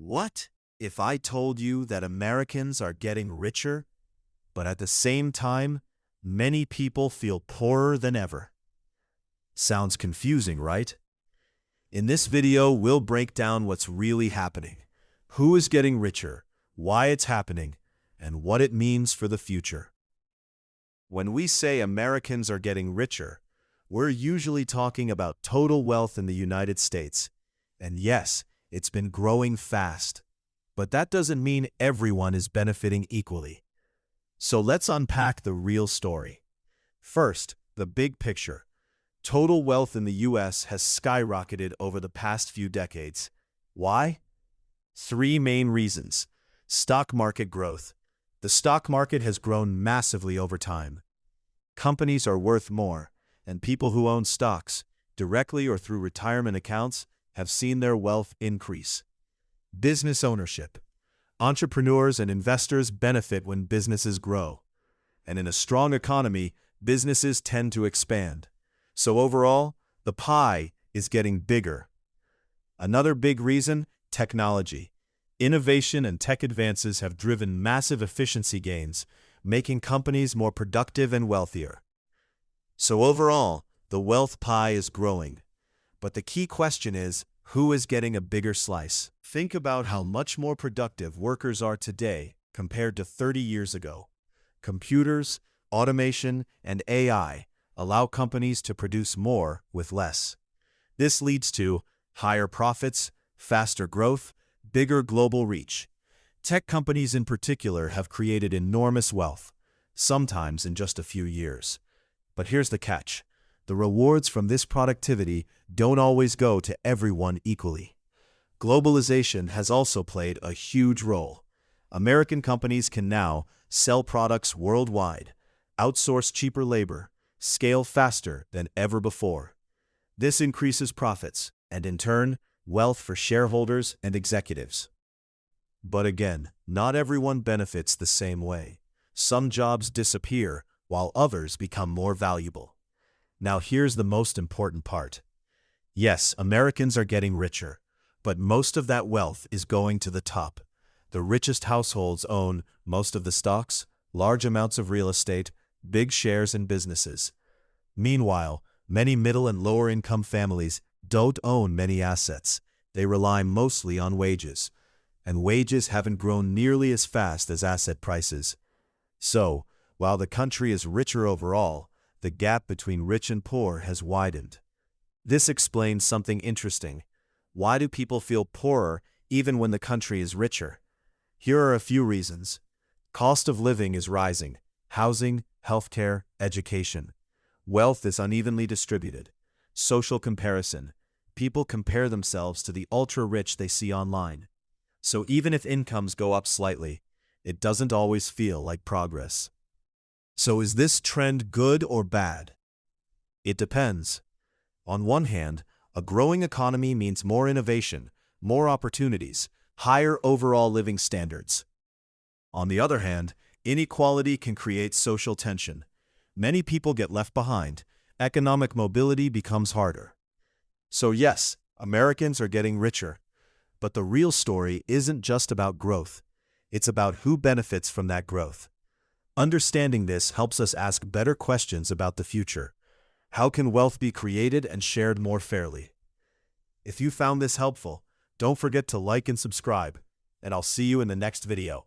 What if I told you that Americans are getting richer, but at the same time, many people feel poorer than ever? Sounds confusing, right? In this video, we'll break down what's really happening, who is getting richer, why it's happening, and what it means for the future. When we say Americans are getting richer, we're usually talking about total wealth in the United States. And yes, it's been growing fast. But that doesn't mean everyone is benefiting equally. So let's unpack the real story. First, the big picture. Total wealth in the U.S. has skyrocketed over the past few decades. Why? Three main reasons. Stock market growth. The stock market has grown massively over time. Companies are worth more, and people who own stocks, directly or through retirement accounts, have seen their wealth increase. Business ownership. Entrepreneurs and investors benefit when businesses grow. And in a strong economy, businesses tend to expand. So overall, the pie is getting bigger. Another big reason, technology. Innovation and tech advances have driven massive efficiency gains, making companies more productive and wealthier. So overall, the wealth pie is growing. But the key question is, who is getting a bigger slice? Think about how much more productive workers are today compared to 30 years ago. Computers, automation, and AI allow companies to produce more with less. This leads to higher profits, faster growth, bigger global reach. Tech companies in particular have created enormous wealth, sometimes in just a few years. But here's the catch. The rewards from this productivity don't always go to everyone equally. Globalization has also played a huge role. American companies can now sell products worldwide, outsource cheaper labor, scale faster than ever before. This increases profits and, in turn, wealth for shareholders and executives. But again, not everyone benefits the same way. Some jobs disappear while others become more valuable. Now here's the most important part. Yes, Americans are getting richer, but most of that wealth is going to the top. The richest households own most of the stocks, large amounts of real estate, big shares in businesses. Meanwhile, many middle and lower income families don't own many assets. They rely mostly on wages, and wages haven't grown nearly as fast as asset prices. So, while the country is richer overall, the gap between rich and poor has widened. This explains something interesting. Why do people feel poorer even when the country is richer? Here are a few reasons. Cost of living is rising. Housing, healthcare, education. Wealth is unevenly distributed. Social comparison. People compare themselves to the ultra-rich they see online. So even if incomes go up slightly, it doesn't always feel like progress. So is this trend good or bad? It depends. On one hand, a growing economy means more innovation, more opportunities, higher overall living standards. On the other hand, inequality can create social tension. Many people get left behind. Economic mobility becomes harder. So yes, Americans are getting richer. But the real story isn't just about growth. It's about who benefits from that growth. Understanding this helps us ask better questions about the future. How can wealth be created and shared more fairly? If you found this helpful, don't forget to like and subscribe, and I'll see you in the next video.